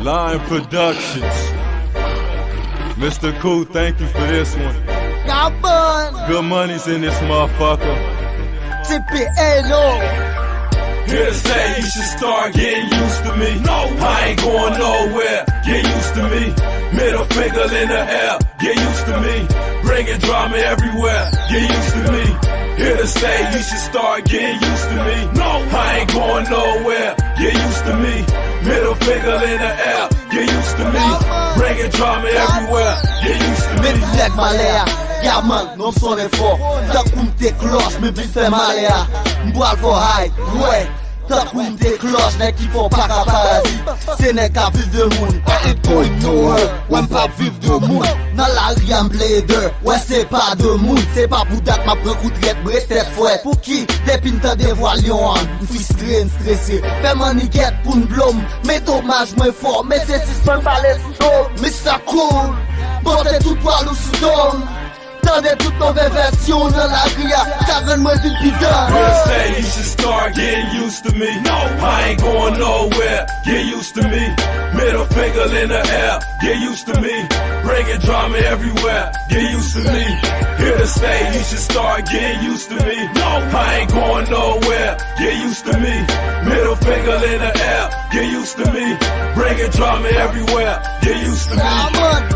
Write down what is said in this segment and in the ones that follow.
Lion Productions. Mr. Cool, thank you for this one. Good money's in this motherfucker. Here to say you should start getting used to me. No, I ain't going nowhere. Get used to me. Middle finger in the air. Get used to me. Bringing drama everywhere. Get used to me. Here to say you should start getting used to me. No, I ain't going nowhere. Get used to me. Middle finger in the air. Get used to me. Bringing drama everywhere. Get used to me. Metilek malaya, yaman, non sonen fort. Takoum te kloche, me vin fè malaya. Mbral fò hay, ouais. Takoum te kloche, nek ki fò pa ka paradis. Se nek ka viv de moun. I ain't going nowhere, wè m pa viv de moun. Nan la riyan blader, wè se pa de moun. Se pa pou dat ma pren koutret, bretet fouet. Pou ki, depin ta devoalyon an. Fristre, stressé, fè maniket pou n'blom. Me domaj mwen fò, me se sispan pale sou. Me sa cool, bote tout walou sou dom. Tande tout nove versyon nan la ria, sa ren mwen vin pidan. Here to say you should start getting used to me. No, I ain't going nowhere. Get used to me. Middle finger in the air. Get used to me. Bringing drama everywhere. Get used to me. Here to say you should start getting used to me. No, I ain't going nowhere. Get used to me. Middle finger in the air. Get used to me. Bringing drama everywhere. Get used to me.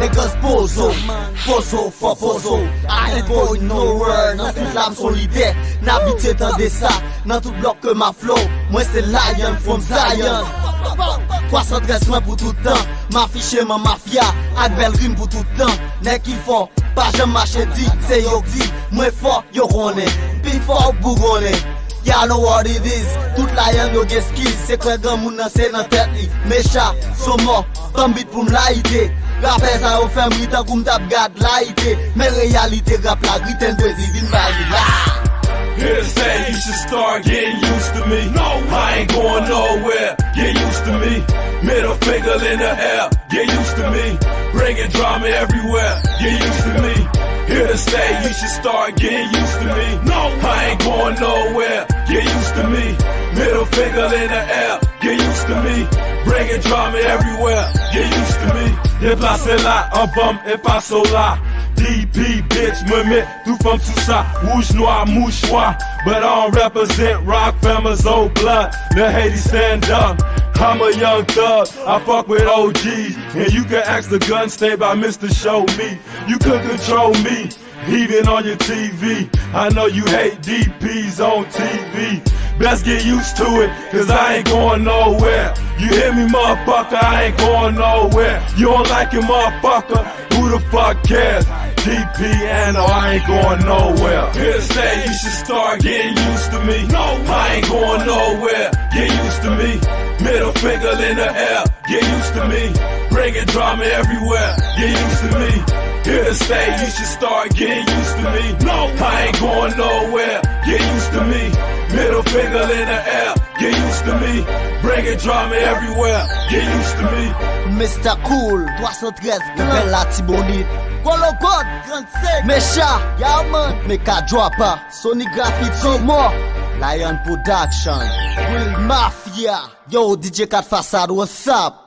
Niggas pozo for pozo. I ain't going nowhere. Nan tout l'âme solide, n'habite tan de sa. Nan tout blok ke ma flow, mwen se Lion from Zion. 313 loin pour tout temps. Ma fiche man mafia, ak bel rim pour tout temps. Nek ki fò, pa jem mache di, se yo di. Mwen fò, yo rone, pi fò bougone. Ya know what it is, tout Lion yo get skills. Se kwe gen moun nan se nan tet li. Mecha, somo, bambit pou m'laite. Rapè sa yo fèm rita koum tap gad laite. Men realite rap la griten dwezi vin bagi la. Here to say you should start getting used to me. No, I ain't going nowhere. Get used to me. Middle finger in the air. Get used to me. Bringing drama everywhere. Get used to me. Here to say you should start getting used to me. No, I ain't going nowhere. Get used to me. Middle finger in the air. Get used to me. Bringing drama everywhere. Get used to me. Déplacé là, un bum et pas là. DP, bitch, me met tout from sous ça. Rouge, noir, mouchoir. But I don't represent rock famous old blood. The Haiti stand up. I'm a young thug, I fuck with OGs. And you can ask the gun stay by Mr. Show Me. You could control me, even on your TV. I know you hate DPs on TV. Best get used to it, cause I ain't going nowhere. You hear me, motherfucker, I ain't going nowhere. You don't like it, motherfucker, who the fuck cares? DP and I ain't going nowhere. Here to say you should start getting used to me. No, I ain't going nowhere. Get used to me. Middle finger in the air. Get used to me. Bringing drama everywhere. Get used to me. Here to say you should start getting used to me. No, I ain't going nowhere. Get used to me. Middle finger in the air. Get used to me. Bringing drama everywhere. Get used to me. Mr. Cool, 313, bel la tibonite. Golo God, Grand Sek, Mecha, Yaman, Meka Dropper, Sony Graffiti, Somo, Lion Production, Will Mafia. Yo, DJ Kat Façade, what's up?